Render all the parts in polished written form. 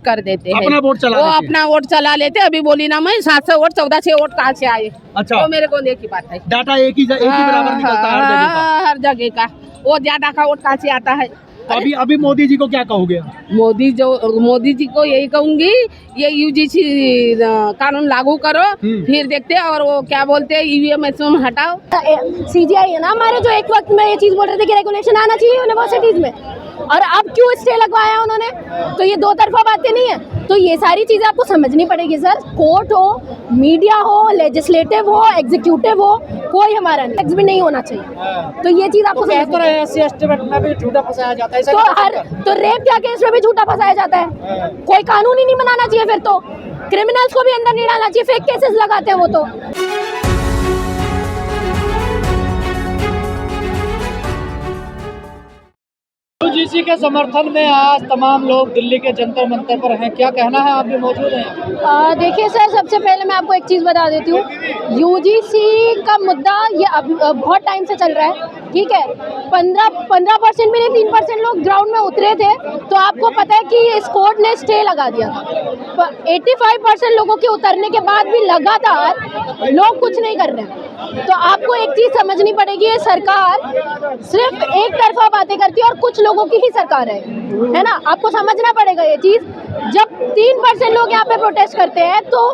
कर देते हैं, अपना वोट चला वो लेते हैं। अपना वोट चला लेते। अभी बोली ना मैं 700 वोट 1400 वोट कहाँ से आए, अच्छा। वो मेरे को देखी बात है। डाटा एक ही बराबर निकलता है हर जगह का। हर जगह का वो ज्यादा का वोट कहाँ से आता है। तो अभी मोदी जी को क्या कहोगे? मोदी जी को यही कहूंगी, ये यूजीसी कानून लागू करो, फिर देखते हैं। और वो क्या बोलते हैं, ईवीएम हटाओ। सीजीआई है ना हमारे, जो एक वक्त में ये चीज बोल रहे थे कि रेगुलेशन आना चाहिए यूनिवर्सिटीज में, और अब क्यों स्टे लगवाया उन्होंने? तो ये दो तरफा बातें नहीं है। तो ये सारी चीजें आपको समझनी पड़ेगी सर। कोर्ट हो, मीडिया हो, लेजिस्लेटिव हो, एग्जीक्यूटिव हो, कोई हमारा टैक्स भी नहीं होना चाहिए। तो ये चीज आपको SC/ST में भी झूठा फंसाया जाता है। तो रेप क्या केस में भी झूठा फंसाया जाता है। कोई कानून ही नहीं बनाना चाहिए फिर तो। क्रिमिनल्स को भी अंदर नहीं डालना चाहिए, फेक केसेस लगाते हैं वो तो। यूजीसी के समर्थन में आज तमाम लोग दिल्ली के जंतर मंतर पर हैं, क्या कहना है? आप भी मौजूद हैं। देखिए सर, सबसे पहले मैं आपको एक चीज़ बता देती हूँ। यूजीसी का मुद्दा ये अब बहुत टाइम से चल रहा है, ठीक है। 15% भी नहीं, 3% लोग ग्राउंड में उतरे थे। तो आपको पता है कि इस कोर्ट ने स्टे लगा दिया था। 85% लोगों के उतरने के बाद भी लगातार लोग कुछ नहीं कर रहे हैं। तो आपको एक चीज़ समझनी पड़ेगी, ये सरकार सिर्फ एक तरफा बातें करती है और कुछ लोगों की ही सरकार है ना। आपको समझना पड़ेगा ये चीज़। जब 3% लोग यहाँ पे प्रोटेस्ट करते हैं तो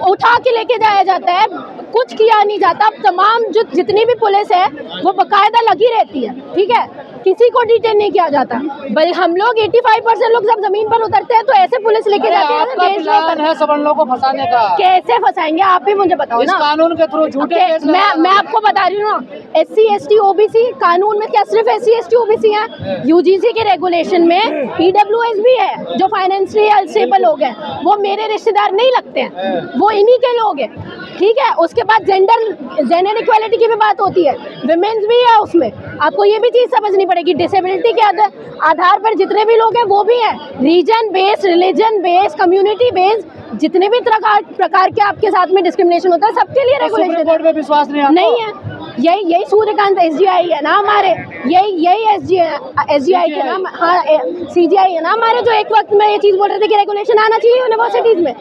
उठा के लेके जाया जाता है, कुछ किया नहीं जाता। तमाम जितनी भी पुलिस है वो बाकायदा लगी रहती है, ठीक है, किसी को डिटेन नहीं किया जाता। बल्कि हम लोग 85% लोग जब जमीन पर उतरते हैं तो ऐसे पुलिस लेके जाते हैं। आपका प्लान है सवर्णों को फंसाने का? कैसे फंसाएंगे आप भी मुझे बताओ इस ना। कानून के थ्रू झूठे केस मैं आपको बता रही हूँ ना, SC ST OBC कानून में क्या सिर्फ SC ST OBC है? यूजीसी के रेगुलेशन में EWS भी है, जो फाइनेंशियल स्टेबल लोग हैं। वो मेरे रिश्तेदार नहीं लगते हैं, वो इन्हीं के लोग हैं, ठीक है। उसके बाद जेंडर इक्वालिटी की भी बात होती है, विमेन्स भी है उसमें। आपको ये भी चीज़ समझनी पड़ेगी। डिसेबिलिटी के आधार पर जितने भी लोग हैं वो भी हैं। Region based, religion based, community based, जितने भी प्रकार के आपके साथ में डिस्क्रिमिनेशन होता है, सबके लिए रेगुलेशन। कोर्ट में विश्वास नहीं है। यही सूर्यकांत SGI है ना हमारे, यही SGI के नाम, हाँ CGI है ना हमारे, जो एक वक्त में ये चीज़ बोल रहे थे कि रेगुलेशन आना चाहिए यूनिवर्सिटीज में,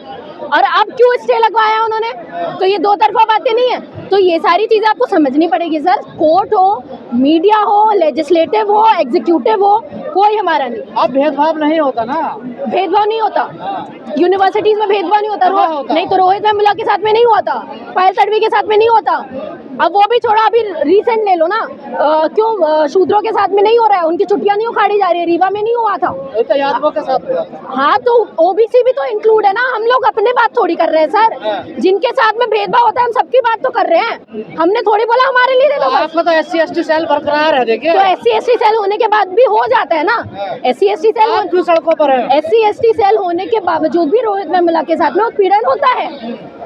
और अब क्यों स्टे लगवाया उन्होंने? तो ये दो तरफा बातें नहीं है। तो ये सारी चीज़ें आपको समझनी पड़ेगी सर। कोर्ट हो, मीडिया हो, लेजिस्लेटिव हो, एग्जीक्यूटिव हो, कोई हमारा नहीं। अब भेदभाव नहीं होता ना? भेदभाव नहीं होता यूनिवर्सिटीज में, भेदभाव नहीं होता। नहीं तो रोहित वेमुला के साथ में नहीं हुआ था, पायल तडवी के साथ में नहीं होता। अब वो भी छोड़ा, अभी रिसेंट ले लो ना, क्यों शूद्रों के साथ में नहीं हो रहा है? उनकी छुट्टियां नहीं उखाड़ी जा रही है, रीवा में नहीं हुआ था, तो यादवों के साथ हुआ। हाँ तो OBC भी तो इंक्लूड है ना। हम लोग अपने बात थोड़ी कर रहे हैं सर। जिनके साथ में भेदभाव होता है हम सबकी बात तो कर रहे हैं। हमने थोड़ी बोला हमारे लिए दे दो। आपका तो SC ST सेल बरकरार है, देखिए। तो SC ST सेल होने के बाद भी हो जाता है ना। SC ST सेल सड़कों पर है। SC ST सेल होने के बावजूद भी रोहित वेमुला के साथ में उत्पीड़न होता है,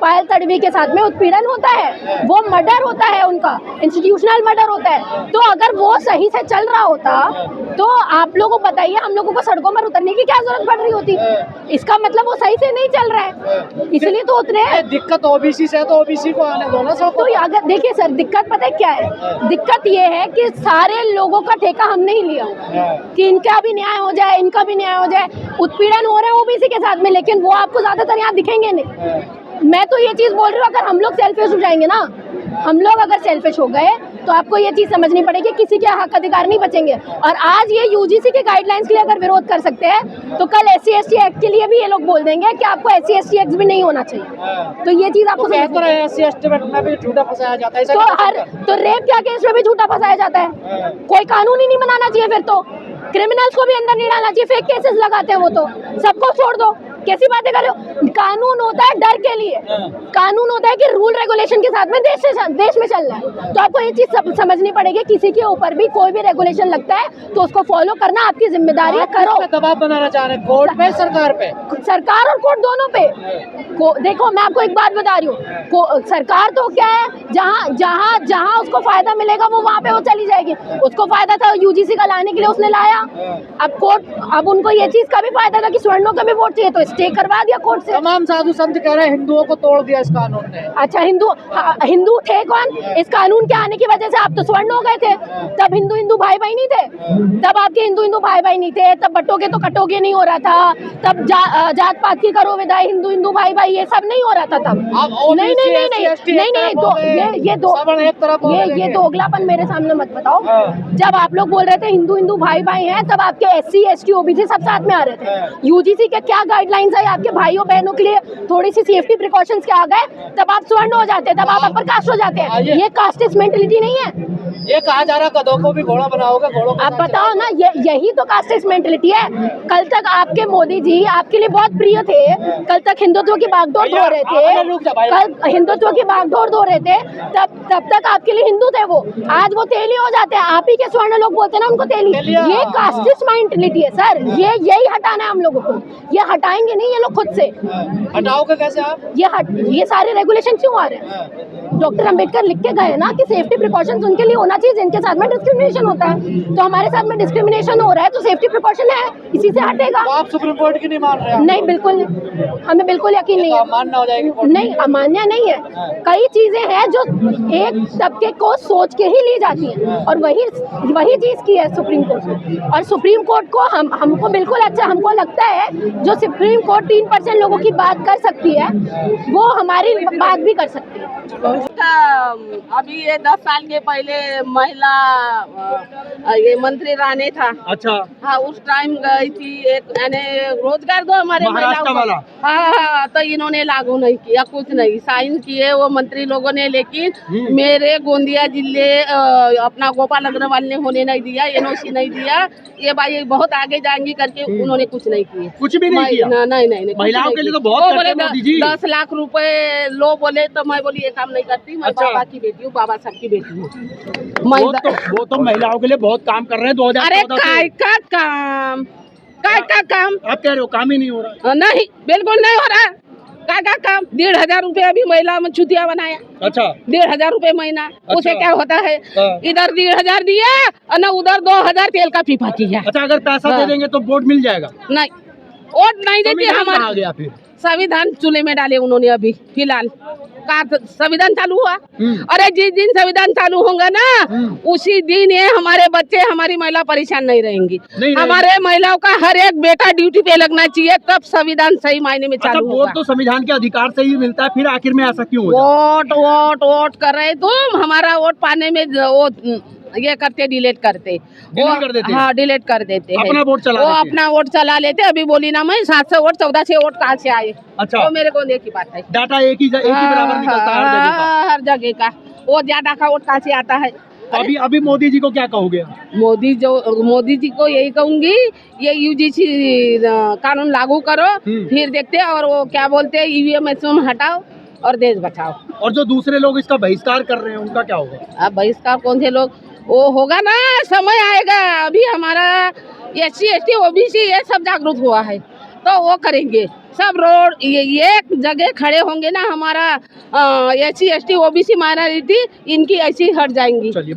पायल तडवी के साथ में उत्पीड़न होता है, वो मर्डर होता है, उनका इंस्टीट्यूशनल मर्डर होता है। तो अगर वो सही से चल रहा होता तो आप लोगों को बताइए, हम लोगों को सड़कों पर उतरने की क्या जरूरत पड़ रही होती? इसका मतलब वो सही से नहीं चल रहा है, इसलिए तो उतरे हैं। दिक्कत OBC से है तो OBC को आने दो ना सब। तो अगर देखिए सर, दिक्कत पता है क्या है? दिक्कत ये है कि सारे लोगों का ठेका हमने ही लिया कि इनका भी न्याय हो जाए, इनका भी न्याय हो जाए। उत्पीड़न हो रहा है OBC के साथ में, लेकिन वो आपको ज्यादातर यहाँ दिखेंगे नहीं। मैं तो ये चीज़ बोल रही हूँ, अगर हम लोग सेल्फिश हो जाएंगे ना, हम लोग अगर सेल्फिश हो गए तो आपको ये चीज़ समझनी पड़ेगी, किसी के हक अधिकार नहीं बचेंगे। और आज ये यूजीसी के गाइडलाइंस के लिए अगर विरोध कर सकते हैं तो कल SC ST एक्ट के लिए भी ये लोग बोल देंगे कि आपको SC ST एक्ट भी नहीं होना चाहिए। तो ये चीज़ आपको SC ST में भी झूठा फंसाया जाता है। तो रेप क्या केस में भी झूठा फंसाया जाता है। कोई कानून ही नहीं बनाना चाहिए फिर तो। क्रिमिनल्स को भी अंदर नहीं डालना चाहिए, फेक केसेस लगाते हैं वो तो। सबको छोड़ दो, कैसी बातें कर रहे हो? कानून होता है डर के लिए, कानून होता है कि रूल रेगुलेशन के साथ में देश में चल रहा है। तो आपको ये चीज समझनी पड़ेगी, किसी के ऊपर भी कोई भी रेगुलेशन लगता है तो उसको फॉलो करना आपकी जिम्मेदारी है, करो। दबाव बनाना चाह रहे हैं कोर्ट पे, सरकार पे? सरकार और कोर्ट दोनों पे। देखो मैं आपको एक बात बता रही हूँ, सरकार तो क्या है, जहाँ उसको फायदा मिलेगा वो वहाँ पे वो चली जाएगी। उसको फायदा था यूजीसी का लाने के लिए, उसने लाया। अब कोर्ट, अब उनको ये चीज का भी फायदा था कि स्वर्णों का भी वोट चाहिए तो स्टे करवा दिया कोर्ट से। तमाम साधु संत कह रहे हैं हिंदुओं को तोड़ दिया इस कानून ने। अच्छा, हिंदू थे कौन? इस कानून के आने की वजह से आप तो स्वर्ण हो गए थे। तब हिंदू भाई भाई नहीं थे, तब आपके हिंदू भाई भाई नहीं थे, तब बटोगे तो कटोगे नहीं हो रहा था, तब जात पात की करो विदाई, हिंदू भाई भाई ये सब नहीं हो रहा था तब। नहीं नहीं नहीं नहीं नहीं नहीं, ये दोगलापन मेरे सामने मत बताओ। जब आप लोग बोल रहे थे हिंदू भाई भाई हैं, तब आपके SC ST OBC सब साथ में आ रहे थे। UGC के क्या गाइडलाइंस है आपके भाइयों बहनों के लिए, थोड़ी सी सेफ्टी प्रिकॉशंस के आ गए, तब आप स्वर्ण हो जाते हैं, तब आप अपर कास्ट हो जाते हैं। ये कास्टिस्ट मेंटलिटी नहीं है। ये कहा जा रहा गधों को भी घोड़ा बनाओगे, घोड़ों को आप बताओ ना, यही तो कास्टिस्ट मेंटलिटी है। कल तक आपके मोदी जी आपके लिए बहुत प्रिय थे, कल तक हिंदुत्व की बागडोर धो रहे थे, कल हिंदुत्व की बागडोर धो रहे थे, तब तक आपके लिए हिंदू थे वो। आज वो तेली हो जाते हैं, आप ही के स्वर्ण लोग बोलते हैं ना उनको तेली। ये कास्टिस्ट मेंटलिटी है सर, यही हटाना है हम लोगों को। ये हटाएंगे नहीं ये लोग खुद से। हटाओगे कैसे आप? ये सारे रेगुलेशन क्यों आ रहे हैं? डॉक्टर अंबेडकर लिख के गए ना कि सेफ्टी प्रिकॉशंस उनके लिए होना चाहिए जिनके साथ में डिस्क्रिमिनेशन होता है। तो हमारे साथ में डिस्क्रिमिनेशन हो रहा है तो सेफ्टी प्रिकॉशन है, इसी से हटेगा। तो आप सुप्रीम कोर्ट की नहीं मान रहे हैं? नहीं, बिल्कुल हमें बिल्कुल यकीन नहीं है। अमान्य हो जाएगी? नहीं, अमान्य नहीं है। कई चीजें हैं जो एक तबके को सोच के ही ली जाती हैं और वही चीज की है सुप्रीम कोर्ट ने। और सुप्रीम कोर्ट को हमको बिल्कुल अच्छा, हमको लगता है जो सुप्रीम कोर्ट 3% लोगों की बात कर सकती है वो हमारी बात भी कर सकती है। अभी ये 10 साल के पहले महिला ये मंत्री राणे था। अच्छा, हाँ, उस टाइम गई थी, एक यानी रोजगार दो हमारे महाराष्ट्र वाला। हाँ, तो इन्होंने लागू नहीं किया, कुछ नहीं साइन किए वो मंत्री लोगों ने, लेकिन मेरे गोंदिया जिले अपना गोपाल अग्रवाल ने होने नहीं दिया, NOC नहीं दिया। ये भाई बहुत आगे जाएंगी करके उन्होंने कुछ नहीं किए, कुछ भी नहीं किया। नहीं महिलाओं के लिए तो बहुत करते हैं मोदी जी। 10 लाख रुपए लो बोले तो मैं बोली ये काम नहीं करती, मैं अच्छा। बाबा की बेटी हूँ, बाबा साहब की बेटी हूँ। वो तो महिलाओं के लिए बहुत काम कर रहे हैं 2014 अरे से। काय का काम आप कह रहे हो काम ही नहीं हो रहा? नहीं, बिल्कुल नहीं हो रहा। का काम 1,500 रुपए अभी महिला में छुटिया बनाया। अच्छा, 1,500 रुपए महीना। उसे क्या होता है, हाँ। इधर 1,500 दिया और न उधर 2,000 तेल का पीपा किया। अच्छा, अगर पैसा दे देंगे तो वोट मिल जाएगा? नहीं, वोट नहीं देती हमारे। आ गया फिर संविधान चूल्हे में डाले उन्होंने अभी फिलहाल। संविधान चालू हुआ, अरे जिस दिन संविधान चालू होगा ना उसी दिन ये हमारे बच्चे, हमारी महिला परेशान नहीं रहेंगी। हमारे महिलाओं का हर एक बेटा ड्यूटी पे लगना चाहिए, तब संविधान सही मायने में चालू होगा। वोट तो संविधान के अधिकार से ही मिलता है, फिर आखिर में ऐसा क्यों? वोट कर रहे तुम, हमारा वोट पाने में वो ये करते, डिलीट करते, कर देते। हाँ, डिलीट कर देते हैं। अपना वोट चला वो लेते। अपना वोट चला लेते। अभी बोली ना मैं 700 वोट 1400 वोट कहाँ से आए? अच्छा, वो मेरे को देखी बात है। डाटा एक ही बराबर निकलता है हर जगह का। हर जगह का वो ज्यादा का वोट कहाँ से आता है? अभी मोदी जी को क्या कहोगे? मोदी जी को यही कहूंगी, ये UGC कानून लागू करो, फिर देखते हैं। और वो क्या बोलते हैं, EVM हटाओ और देश बचाओ। और जो दूसरे लोग इसका बहिष्कार कर रहे हैं उनका क्या होगा? अब बहिष्कार कौन से लोग, वो होगा ना, समय आएगा। अभी हमारा SC ST OBC ये सब जागरूक हुआ है तो वो करेंगे सब। रोड ये एक जगह खड़े होंगे ना, हमारा SC ST OBC माइनॉरिटी इनकी ऐसी हट जाएंगी। चलिए।